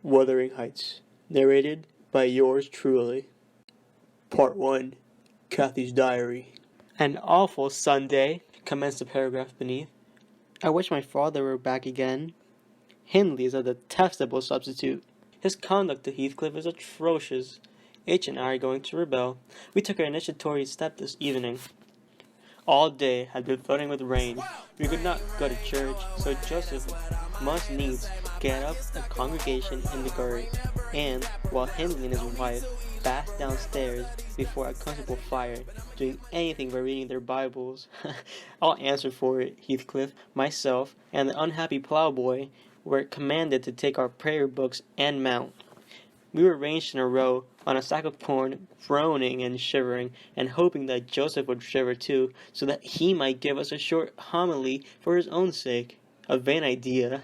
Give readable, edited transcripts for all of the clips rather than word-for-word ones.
Wuthering Heights, narrated by yours truly. Part 1, Kathy's Diary. An awful Sunday, commenced the paragraph beneath. I wish my father were back again. Hindley is a detestable substitute. His conduct to Heathcliff is atrocious. H and I are going to rebel. We took our initiatory step this evening. All day had been flooding with rain. We could not go to church, so Joseph must needs get up a congregation in the garden, and while Hindley and his wife basked downstairs before a comfortable fire, doing anything but reading their Bibles, I'll answer for it, Heathcliff, myself, and the unhappy ploughboy were commanded to take our prayer books and mount. We were ranged in a row on a sack of corn, groaning and shivering, and hoping that Joseph would shiver too, so that he might give us a short homily for his own sake. A vain idea.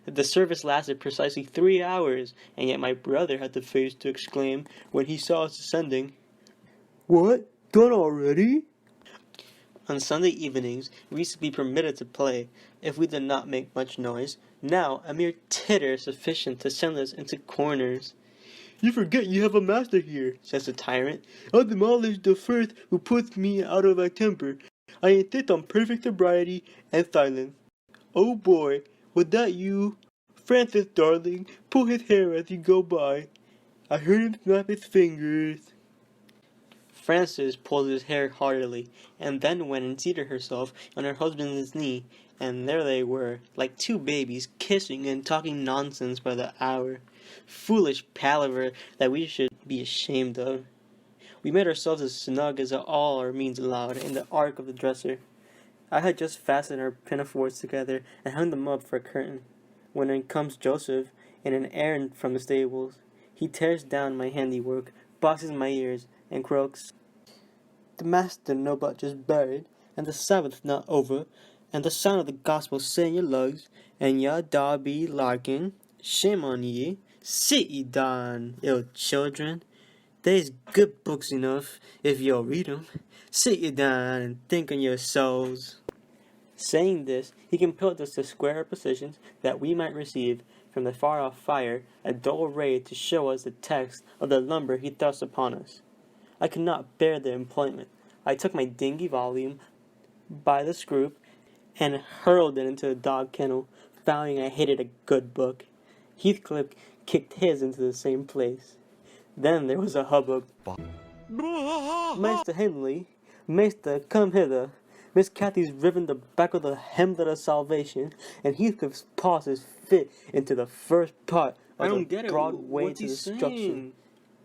The service lasted precisely 3 hours, and yet my brother had the face to exclaim, when he saw us ascending, "What? Done already?" On Sunday evenings, we used to be permitted to play, if we did not make much noise. Now, a mere titter is sufficient to send us into corners. "You forget you have a master here," says the tyrant. "I'll demolish the first who puts me out of my temper. I insist on perfect sobriety and silence. Oh boy, was that you? Francis, darling, pull his hair as you go by. I heard him snap his fingers." Frances pulled his hair heartily, and then went and seated herself on her husband's knee, and there they were, like two babies, kissing and talking nonsense by the hour. Foolish palaver that we should be ashamed of. We made ourselves as snug as all our means allowed in the ark of the dresser. I had just fastened our pinafores together and hung them up for a curtain, when in comes Joseph in an errand from the stables. He tears down my handiwork, boxes my ears, and croaks, "The master no but just buried, and the Sabbath not over, and the sound of the gospel set in your lugs, and ya da be larking. Shame on ye. Sit ye down, ill children. They's good books enough, if you'll read 'em. Sit ye down and think on your souls." Saying this, he compelled us to square our positions, that we might receive, from the far-off fire, a dull ray to show us the text of the lumber he thrust upon us. I could not bear the employment. I took my dingy volume by the scroop, and hurled it into the dog kennel, vowing I hated a good book. Heathcliff kicked his into the same place. Then there was a hubbub. "Master Hindley, Master, come hither. Miss Cathy's riven the back of the hemlet of salvation, and Heathcliff's paws is fit into the first part of the broad way to destruction.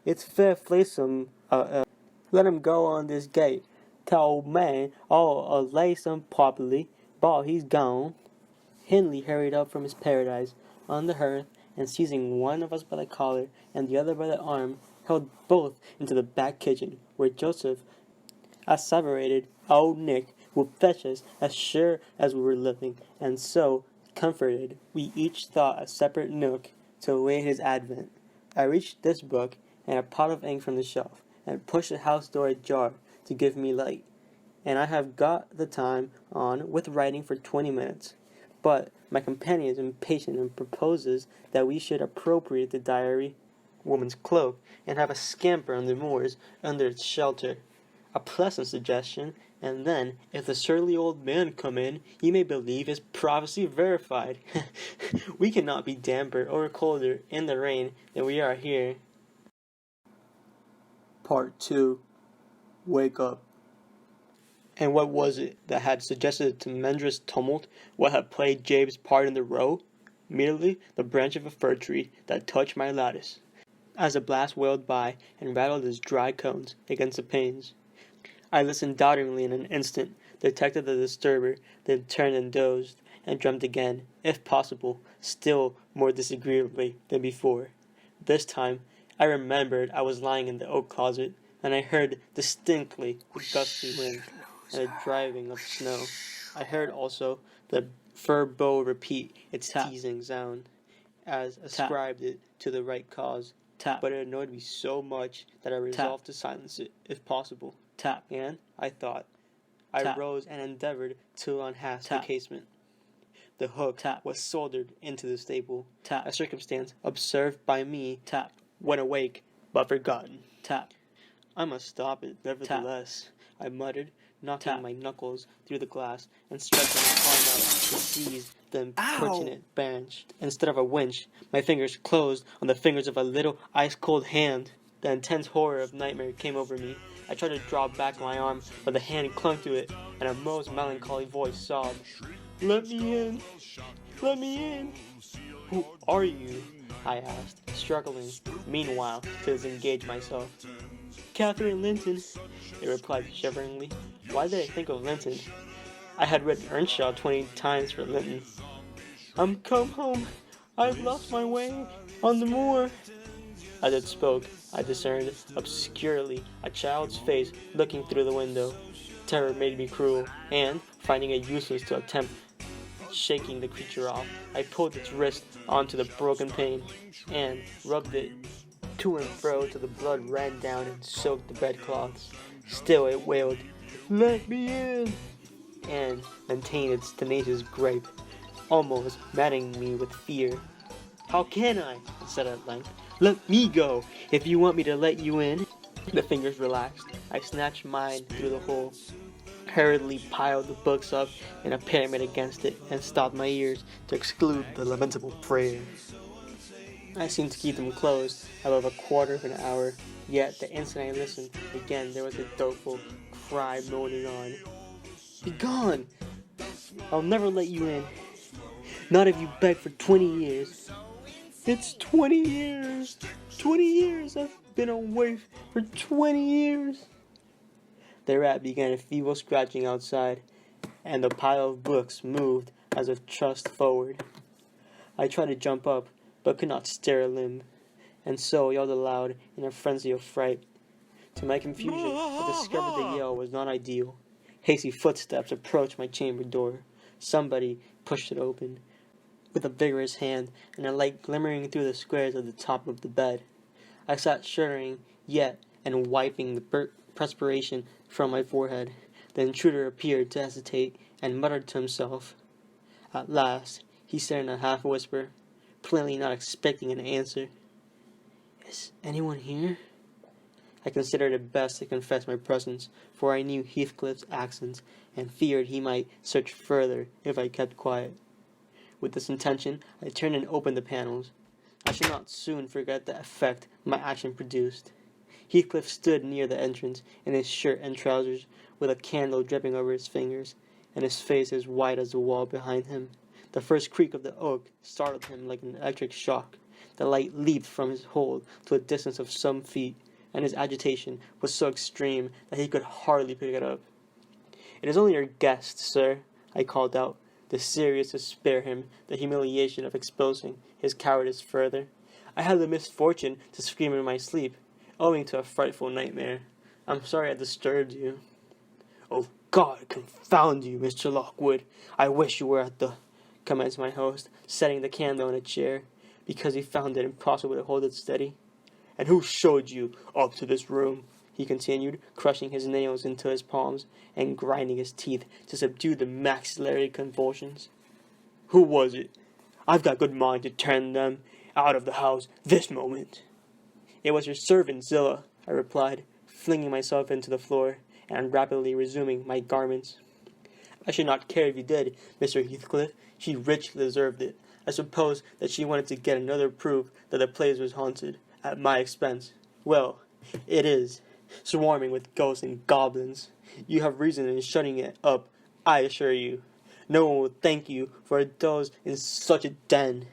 It's fair flaysome, let him go on this gate. Tell old man I'll lay some properly, while he's gone." Hindley hurried up from his paradise on the hearth, and seizing one of us by the collar and the other by the arm, held both into the back kitchen, where Joseph asseverated old Nick would fetch us as sure as we were living, and so, comforted, we each sought a separate nook to await his advent. I reached this book and a pot of ink from the shelf, and pushed the house door ajar to give me light, and I have got the time on with writing for 20 minutes. But my companion is impatient and proposes that we should appropriate the diary woman's cloak and have a scamper on the moors under its shelter. A pleasant suggestion, and then, if the surly old man come in, he may believe his prophecy verified. We cannot be damper or colder in the rain than we are here. Part 2. Wake up. And what was it that had suggested a tremendous tumult? What had played Jabe's part in the row? Merely the branch of a fir tree that touched my lattice, as the blast wailed by and rattled its dry cones against the panes. I listened doubtingly in an instant, detected the disturber, then turned and dozed, and dreamt again, if possible, still more disagreeably than before. This time, I remembered I was lying in the oak closet, and I heard distinctly the gusty wind and the driving of snow. I heard also the fir bow repeat its teasing sound, as ascribed it to the right cause. But it annoyed me so much that I resolved to silence it, if possible. And, I thought, I rose and endeavored to unhasp the casement. The hook tap was soldered into the staple. Tap. A circumstance observed by me. Tap. When awake, but forgotten. Tap. I must stop it, nevertheless, I muttered, knocking my knuckles through the glass and stretching my arm out to seize the importunate branch. Instead of a winch, my fingers closed on the fingers of a little ice-cold hand. The intense horror of nightmare came over me. I tried to draw back my arm, but the hand clung to it, and a most melancholy voice sobbed, "Let me in! Let me in!" "Who are you?" I asked, struggling, meanwhile, to disengage myself. "Catherine Linton," it replied shiveringly. Why did I think of Linton? I had read Earnshaw 20 times for Linton. "I'm come home. I've lost my way on the moor." As it spoke, I discerned, obscurely, a child's face looking through the window. Terror made me cruel, and, finding it useless to attempt shaking the creature off, I pulled its wrist onto the broken pane, and rubbed it to and fro till the blood ran down and soaked the bedclothes. Still it wailed, "Let me in!" and maintained its tenacious gripe, almost maddening me with fear. "How can I?" it said at length. "Let me go, if you want me to let you in." The fingers relaxed. I snatched mine through the hole, hurriedly piled the books up in a pyramid against it, and stopped my ears to exclude the lamentable prayer. I seemed to keep them closed above a quarter of an hour, yet the instant I listened, again there was a doleful cry moaning on. "Begone! I'll never let you in. Not if you beg for 20 years. It's 20 years! 20 years! I've been a waif for 20 years!" The rat began a feeble scratching outside, and the pile of books moved as if trussed forward. I tried to jump up, but could not stir a limb, and so yelled aloud in a frenzy of fright. To my confusion, I discovered the yell was not ideal. Hasty footsteps approached my chamber door. Somebody pushed it open with a vigorous hand, and a light glimmering through the squares of the top of the bed. I sat shuddering yet and wiping the perspiration from my forehead. The intruder appeared to hesitate and muttered to himself. At last, he said in a half-whisper, plainly not expecting an answer, "Is anyone here?" I considered it best to confess my presence, for I knew Heathcliff's accents, and feared he might search further if I kept quiet. With this intention, I turned and opened the panels. I should not soon forget the effect my action produced. Heathcliff stood near the entrance, in his shirt and trousers, with a candle dripping over his fingers, and his face as white as the wall behind him. The first creak of the oak startled him like an electric shock. The light leaped from his hold to a distance of some feet, and his agitation was so extreme that he could hardly pick it up. "It is only your guest, sir," I called out, desirous to spare him the humiliation of exposing his cowardice further. "I had the misfortune to scream in my sleep, owing to a frightful nightmare. I'm sorry I disturbed you." "Oh, God confound you, Mr. Lockwood! I wish you were at the—" commenced my host, setting the candle in a chair, because he found it impossible to hold it steady. "And who showed you up to this room?" he continued, crushing his nails into his palms and grinding his teeth to subdue the maxillary convulsions. "Who was it? I've got good mind to turn them out of the house this moment." "It was your servant Zillah," I replied, flinging myself into the floor and rapidly resuming my garments. "I should not care if you did, Mr. Heathcliff. She richly deserved it. I suppose that she wanted to get another proof that the place was haunted, at my expense. Well, it is, swarming with ghosts and goblins. You have reason in shutting it up, I assure you. No one will thank you for a doze in such a den."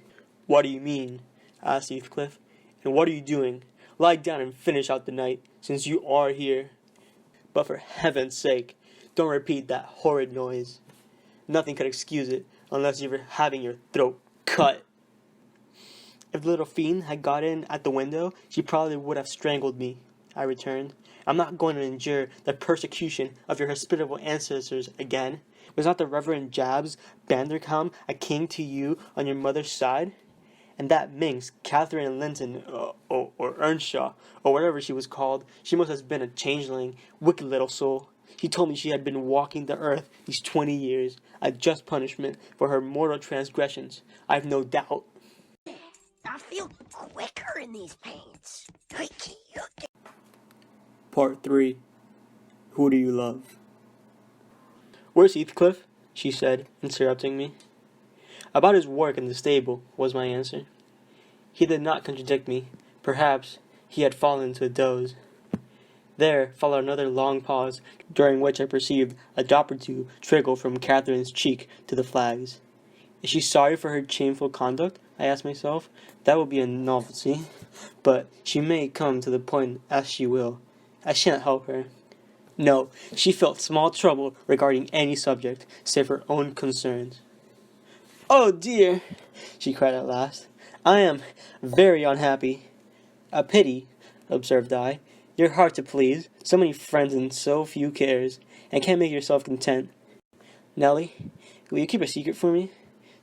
"What do you mean?" asked Heathcliff. "And what are you doing? Lie down and finish out the night, since you are here. But for heaven's sake, don't repeat that horrid noise. Nothing could excuse it, unless you were having your throat cut." "If the little fiend had got in at the window, she probably would have strangled me," I returned. "I'm not going to endure the persecution of your hospitable ancestors again. Was not the Reverend Jabs Bandercombe a king to you on your mother's side? And that minx, Catherine Linton, or Earnshaw, or whatever she was called, she must have been a changeling, wicked little soul. She told me she had been walking the earth these 20 years, a just punishment for her mortal transgressions. I've no doubt. I feel quicker in these paints. Part 3. Who do you love? Where's Heathcliff? She said, interrupting me. About his work in the stable, was my answer. He did not contradict me. Perhaps he had fallen into a doze. There followed another long pause, during which I perceived a drop or two trickle from Catherine's cheek to the flags. Is she sorry for her shameful conduct? I asked myself. That would be a novelty. But she may come to the point as she will. I shan't help her. No, she felt small trouble regarding any subject, save her own concerns. Oh dear, she cried at last. I am very unhappy. A pity, observed I. You're hard to please, so many friends and so few cares, and can't make yourself content. Nellie, will you keep a secret for me?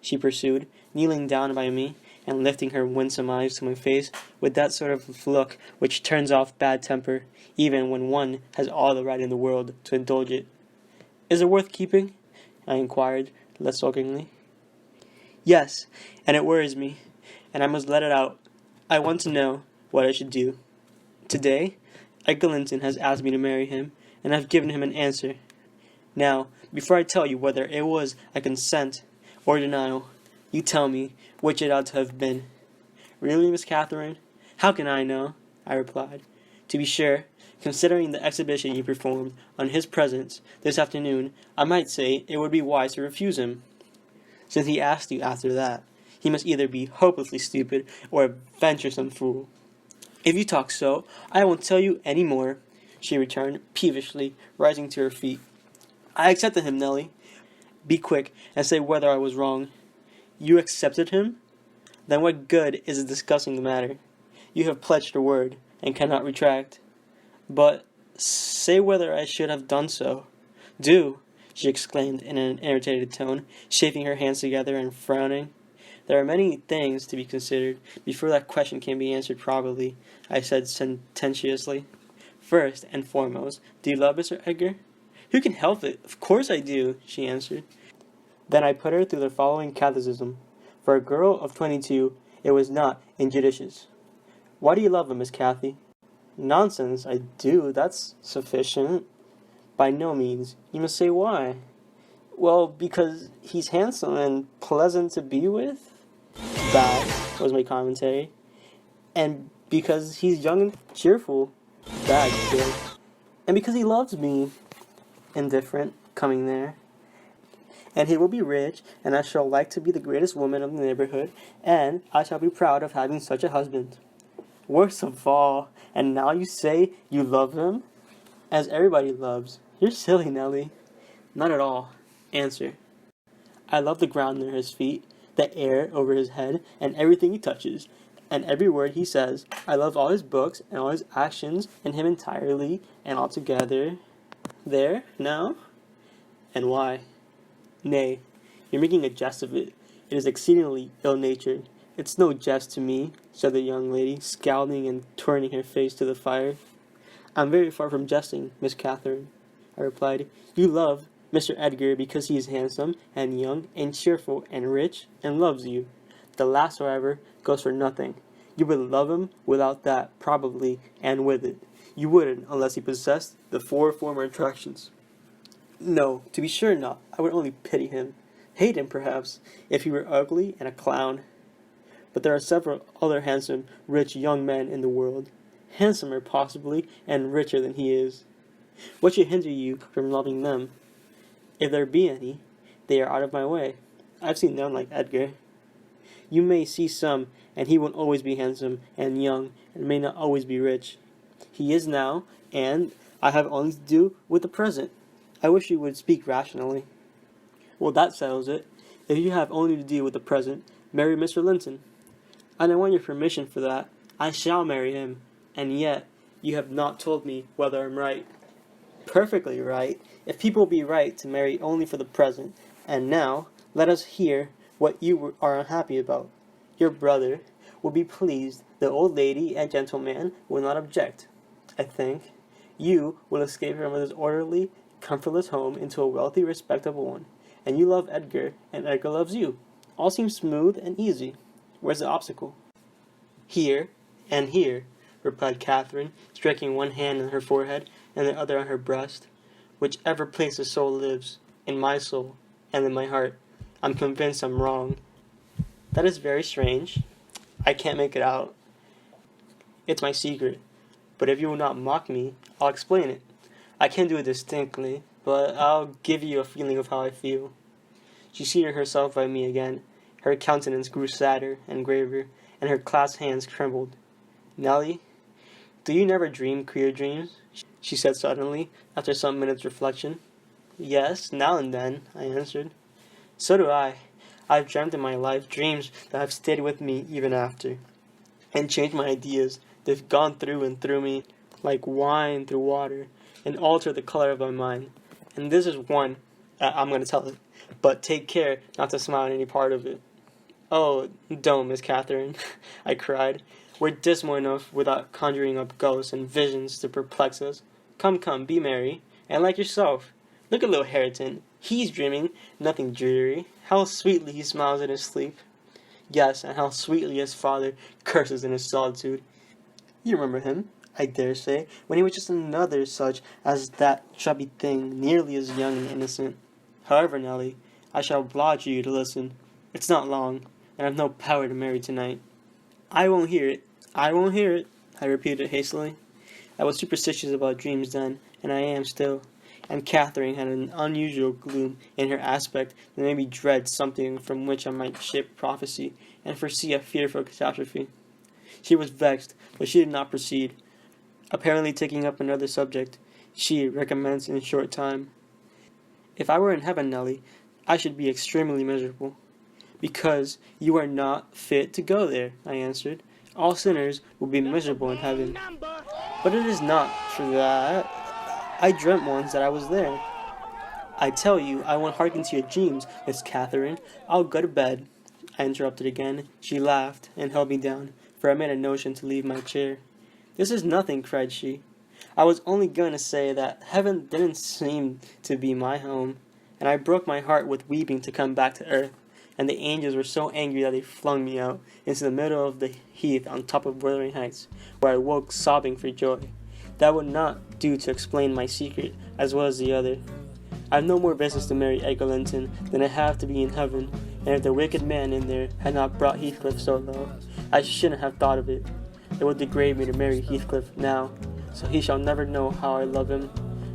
She pursued, kneeling down by me, and lifting her winsome eyes to my face with that sort of look which turns off bad temper, even when one has all the right in the world to indulge it. Is it worth keeping? I inquired, less sulkingly. Yes, and it worries me, and I must let it out. I want to know what I should do. Today, Edgar Linton has asked me to marry him, and I've given him an answer. Now, before I tell you whether it was a consent or denial, you tell me which it ought to have been. Really, Miss Catherine? How can I know? I replied. To be sure, considering the exhibition you performed on his presence this afternoon, I might say it would be wise to refuse him. Since he asked you after that, he must either be hopelessly stupid or a venturesome fool. If you talk so, I won't tell you any more, she returned, peevishly, rising to her feet. I accepted him, Nellie. Be quick, and say whether I was wrong. You accepted him? Then what good is it discussing the matter? You have pledged your word, and cannot retract. But say whether I should have done so. Do, she exclaimed in an irritated tone, shaking her hands together and frowning. There are many things to be considered before that question can be answered properly, I said sententiously. First and foremost, do you love Mr. Edgar? Who can help it? Of course I do, she answered. Then I put her through the following catechism. For a girl of 22, it was not injudicious. Why do you love him, Miss Cathy? Nonsense, I do, that's sufficient. By no means. You must say why. Well, because he's handsome and pleasant to be with? Bad, was my commentary. And because he's young and cheerful? Bad, still. And because he loves me? Indifferent, coming there. And he will be rich, and I shall like to be the greatest woman of the neighborhood, and I shall be proud of having such a husband. Worst of all, and now you say you love him? As everybody loves. You're silly, Nellie. Not at all. Answer. I love the ground under his feet, the air over his head, and everything he touches, and every word he says. I love all his books, and all his actions, and him entirely, and altogether. There, now? And why? Nay, you're making a jest of it. It is exceedingly ill-natured. It's no jest to me, said the young lady, scowling and turning her face to the fire. I'm very far from jesting, Miss Catherine, I replied. You love Mr. Edgar because he is handsome and young and cheerful and rich and loves you. The last, however, goes for nothing. You would love him without that, probably, and with it. You wouldn't unless he possessed the 4 former attractions. No, to be sure not. I would only pity him. Hate him, perhaps, if he were ugly and a clown. But there are several other handsome, rich young men in the world. Handsomer, possibly, and richer than he is. What should hinder you from loving them? If there be any, they are out of my way. I've seen none like Edgar. You may see some, and he won't always be handsome and young, and may not always be rich. He is now, and I have only to do with the present. I wish you would speak rationally. Well, that settles it. If you have only to do with the present, marry Mr. Linton. And I want your permission for that. I shall marry him. And yet, you have not told me whether I'm right. Perfectly right, if people be right to marry only for the present. And now, let us hear what you are unhappy about. Your brother will be pleased. The old lady and gentleman will not object, I think. You will escape from this orderly comfortless home into a wealthy, respectable one. And you love Edgar, and Edgar loves you. All seems smooth and easy. Where's the obstacle? Here, and here, replied Catherine, striking one hand on her forehead and the other on her breast. Whichever place the soul lives, in my soul, and in my heart, I'm convinced I'm wrong. That is very strange. I can't make it out. It's my secret, but if you will not mock me, I'll explain it. I can't do it distinctly, but I'll give you a feeling of how I feel. She seated herself by me again. Her countenance grew sadder and graver, and her clasped hands trembled. Nellie, do you never dream queer dreams? She said suddenly, after some minutes' reflection. Yes, now and then, I answered. So do I. I've dreamt in my life dreams that have stayed with me even after, and changed my ideas. They've gone through and through me, like wine through water, and altered the color of my mind. And this is one, I'm going to tell it, but take care not to smile at any part of it. Oh, don't, Miss Catherine, I cried. We're dismal enough without conjuring up ghosts and visions to perplex us. Come, be merry, and like yourself. Look at little Hareton. He's dreaming, nothing dreary. How sweetly he smiles in his sleep. Yes, and how sweetly his father curses in his solitude. You remember him, I dare say, when he was just another such as that chubby thing, nearly as young and innocent. However, Nellie, I shall oblige you to listen. It's not long, and I've no power to marry tonight. I won't hear it, I repeated hastily. I was superstitious about dreams then, and I am still. And Catherine had an unusual gloom in her aspect that made me dread something from which I might shape prophecy, and foresee a fearful catastrophe. She was vexed, but she did not proceed. Apparently taking up another subject, she recommenced in a short time. If I were in heaven, Nellie, I should be extremely miserable. Because you are not fit to go there, I answered. All sinners will be miserable in heaven. But it is not for that. I dreamt once that I was there. I tell you, I won't hearken to your dreams, Miss Catherine. I'll go to bed. I interrupted again. She laughed and held me down, for I made a notion to leave my chair. This is nothing, cried she. I was only going to say that heaven didn't seem to be my home, and I broke my heart with weeping to come back to earth, and the angels were so angry that they flung me out into the middle of the heath on top of Wuthering Heights, where I woke sobbing for joy. That would not do to explain my secret, as well as the other. I have no more business to marry Edgar Linton than I have to be in heaven, and if the wicked man in there had not brought Heathcliff so low, I shouldn't have thought of it. It would degrade me to marry Heathcliff now, so he shall never know how I love him,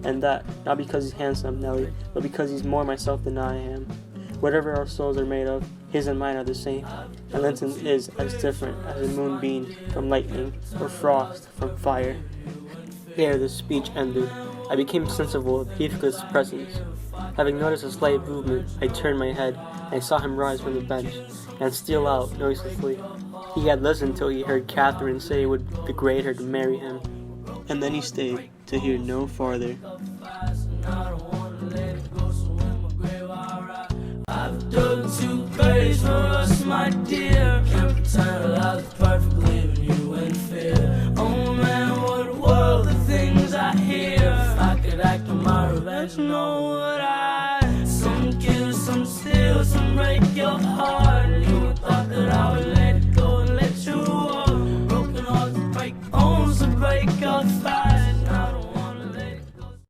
and that, not because he's handsome, Nellie, but because he's more myself than I am. Whatever our souls are made of, his and mine are the same, and Linton's is as different as a moonbeam from lightning, or frost from fire. Ere the speech ended, I became sensible of Heathcliff's presence. Having noticed a slight movement, I turned my head, and I saw him rise from the bench, and steal out noiselessly. He had listened till he heard Catherine say it would degrade her to marry him, and then he stayed to hear no farther. I've dug 2 graves for us, my dear. Can't pretend I